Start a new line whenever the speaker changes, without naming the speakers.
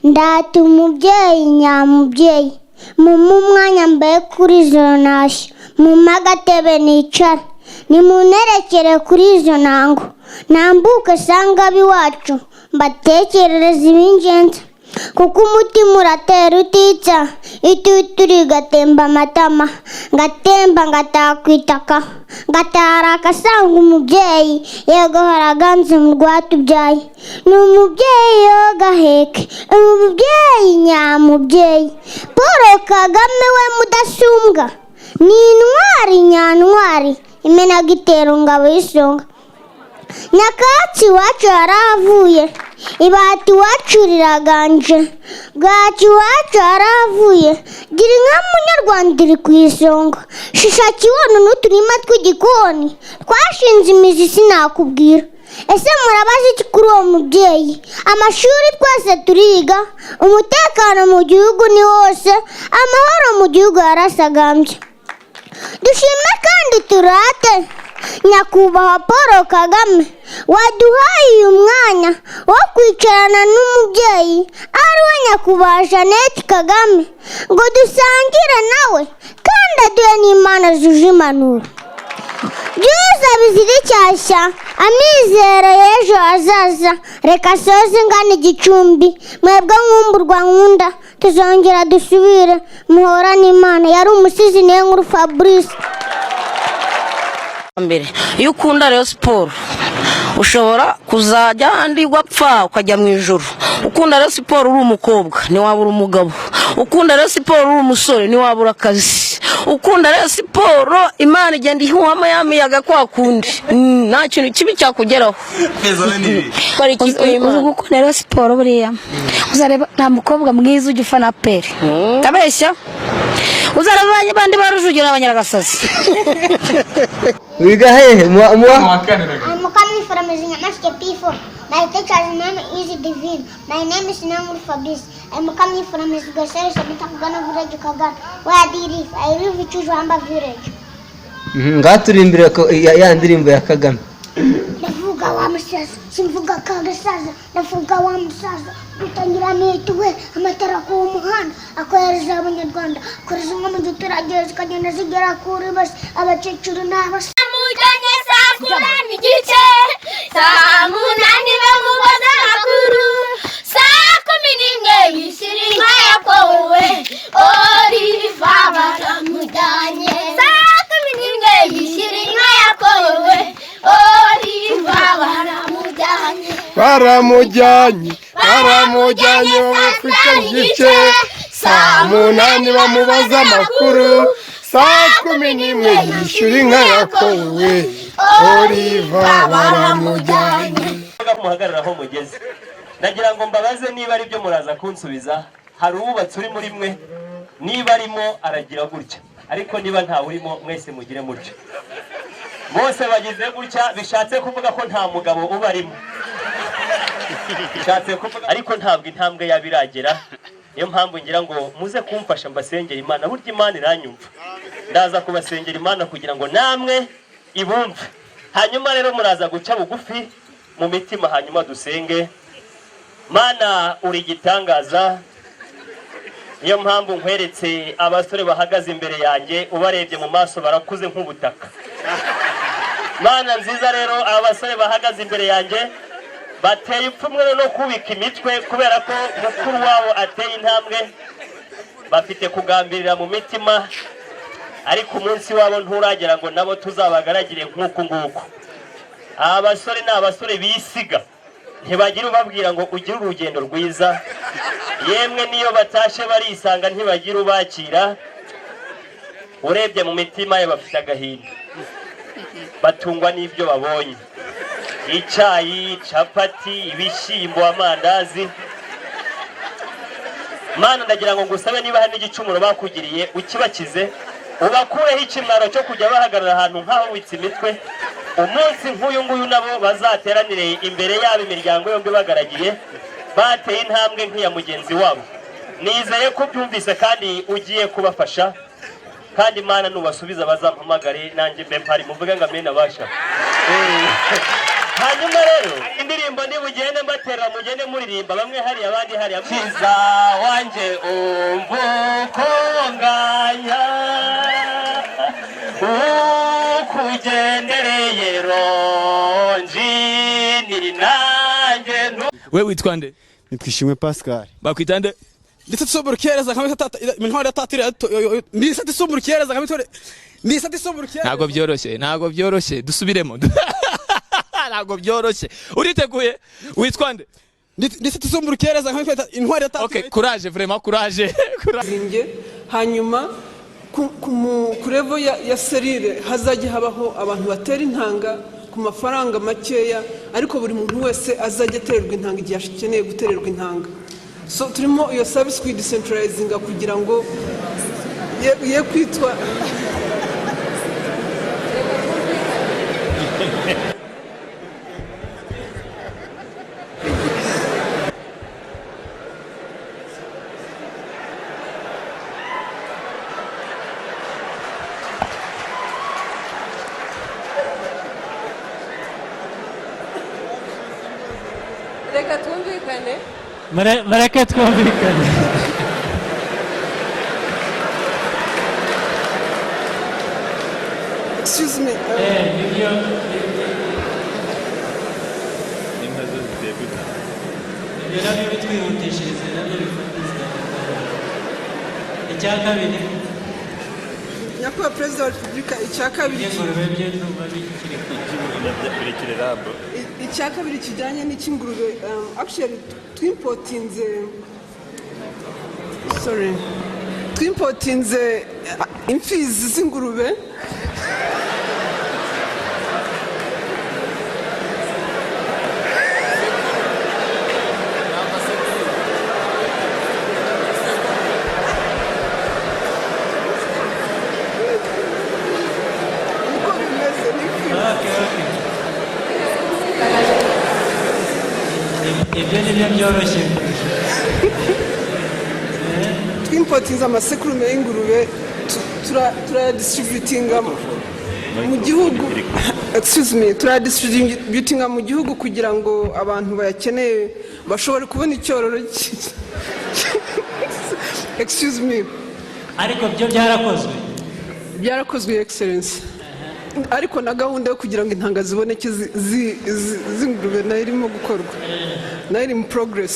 ndata umubyeyi nyamubyeyi mumpe umwanya mbaye kuri izo ntashyo mumpe agatebe nicara nimunterekere kuri izo ntango nambuke sanga ab'iwacu mbatekerereza ibingenzi kuko umutima uratera utitsa itutu rigatemba amatama ngatemba ngataha ku itaka ngatara akasanga umubyeyi yego haraganze mu rwatubyaye ni umubyeyi yogaheke umubyeyi nyamubyeyi Paul Kagame we mudasumbwa ni intwari nyantwari imenaga itera ngabo y'isonga nyakatsi iwacu harahavuye ibati iwacu riraganje bwaki iwacu harahavuye gira inka munyarwanda iri ku isonga shisha kibono n'uturima tw'igikoni twashinze imizi sinakubwira ese murabazi iki kuri uwo mubyeyi amashuri twese turiga umutekano mu gihugu ni wose amahoro mu gihugu yarasagambye dushime kandi turate nyakubahwa Paul Kagame waduhaye uyu mwanya wo kwicarana n'umubyeyi ari we nyakubahwa Jeannette Kagame ngo dusangire nawe kandi aduhe n'Imana zuje impanuro byuza bizira icyashya amizero y'ejo hazaza reka soze ngana igicumbi mwebwe nkumburwa nkunda tuzongera dusubire muhorane Imana yari umusizi niyo nkuru Fabrice
mbere iyo ukunda Rayon Sport ushobora kuzajya ahandi ugapfa ukajya mu ijuru ukunda Rayon Sport uri umukobwa ntiwabura umugabo ukunda Rayon Sport uri umusore ntiwabura akazi ukunda Rayon Sport Imana igenda ihuhamo yamiyaga kwa kundi nta kintu kibi cyakugeraho
uzi gukunda Rayon Sport buriya uzareba nta mukobwa mwiza ujya ufana pere kabeshya uzareba abandi barujugira abanyaragasazi
wiga hehe
Mukami from Zinyamashe P4. My teacher's name is Divine. My name is Namur Fabrice. I'm coming from Gasari Sabitagana village Kagan. Where do you live? I live in Chujamba village.
ngaturimbira ko ya ndirimbo ya Kagame
Ndavuga wa musaza simvuga kagasaza ndavuga wa musaza utangira nituwe amatara ku muhanda akohereza abanyarwanda koreza nko mu giturage zikagenda zigera kuri bose abacecuru n'abasa
mujanye saa munani igice saa munani bamubaza amakuru saa 11 yishyira inka yakowe Oliva baramujyanye saa 11 yishyira inka yakowe Oliva baramujyanye bamufite igice saa munani bamubaza amakuru saa 11 yishyura inka yakowe Oliva baramujyanye
muhagararaho mugeze nagira ngo mbabaze niba ari byo muraza kunsubiza hari ububatsi uri muri mwe niba arimo aragira gutya ariko niba ntawe urimo mwese mugire mutyo bose bagize gutya bishatse kuvuga ko nta mugabo ubarimo bishatse kuvuga ariko ntabwo intambwe yabiragera niyo mpamvu ngira ngo muze kumfasha mbasengera Imana burya Imana iranyumva ndaza kubasengera Imana kugira ngo namwe ibumve hanyuma rero muraza guca bugufi mu mitima hanyuma dusenge Mana uri gitangaza niyo mpamvu nkweretse abasore bahagaze imbere yanjye ubarebye mu maso barakuze nk'ubutaka Mana nziza rero abasore bahagaze imbere yanjye bateye ipfumwe no kubika imitwe kubera ko mukuru wabo ateye intambwe bafite kugambirira mu mitima ariko umunsi wabo nturagera ngo nabo tuzabagaragire nk'uko nguko abasore ni abasore bisiga ntibagira ubabwira ngo ugire urugendo rwiza yemwe niyo batashe barisanga ntibagira ubakira urebye mu mitima ye bafite agahinda batungwa n'ibyo babonye icyayi capati ibishyimbo amandazi Mana ndagira ngo ngusabe niba hari n'igicumuro bakugiriye ukibakize ubakureho ikimwaro cyo kujya bahagarara ahantu nk'aho witse imitwe umunsi nk'uyu nguyu nabo bazateranire imbere yabo imiryango yombi bagaragiye bateye intambwe nk'iya mugenzi wabo nizeye ko byumvise kandi ugiye kubafasha kandi Mana nubasubiza bazampamagare nanjye mbe mpari muvuge ngo amena basha hanyuma rero indirimbo nibugende mbatera mugende muririmba bamwe hari abandi hari mwiza wanjye umvukonganya ukugendereye ronji niri nanjye
we witwa nde?
Nitwishimwe Pascal.
Bakwita nde? Ndetse tusoburukereza kamwe tata intwari tatira ndise tusoburukereza kamwe tore ndise tusoburukereza ntago byoroshye dusubiremo ntago byoroshye uriteguye witwa nde? Ndise tusoburukereza kamwe intwari tatira okay courage vraiment courage
hanyuma ku level ya serire hazajya habaho abantu batera intanga ku mafaranga makeya ariko buri muntu wese azajya atererwa intanga igihe akeneye gutererwa intanga. So turimo iyo service ku decentralizing kugira ngo ye kwitwa
reka twumvikane
mureke twumvikane.
Excuse me.
Nibyo nabyo bitwihutishirize nabyo bifatiza. Icya kabiri
nyakubahwa perezida wa repubulika icya kabiri kijyanye n'ikingurube actually twimpotinze imfizi z'ingurube
ibyo ni byo byoroshye.
twimpotinze amasekurume y'ingurube turayadistributinga mu gihugu turayadistributinga mu gihugu kugira ngo abantu bayakeneye bashobore kubona icyororo excuse me
ariko byo
byarakozwe excellence ariko na gahunda yo kugira ngo intanga ziboneke z'ingurube nayo irimo gukorwa nayo iri mu progress.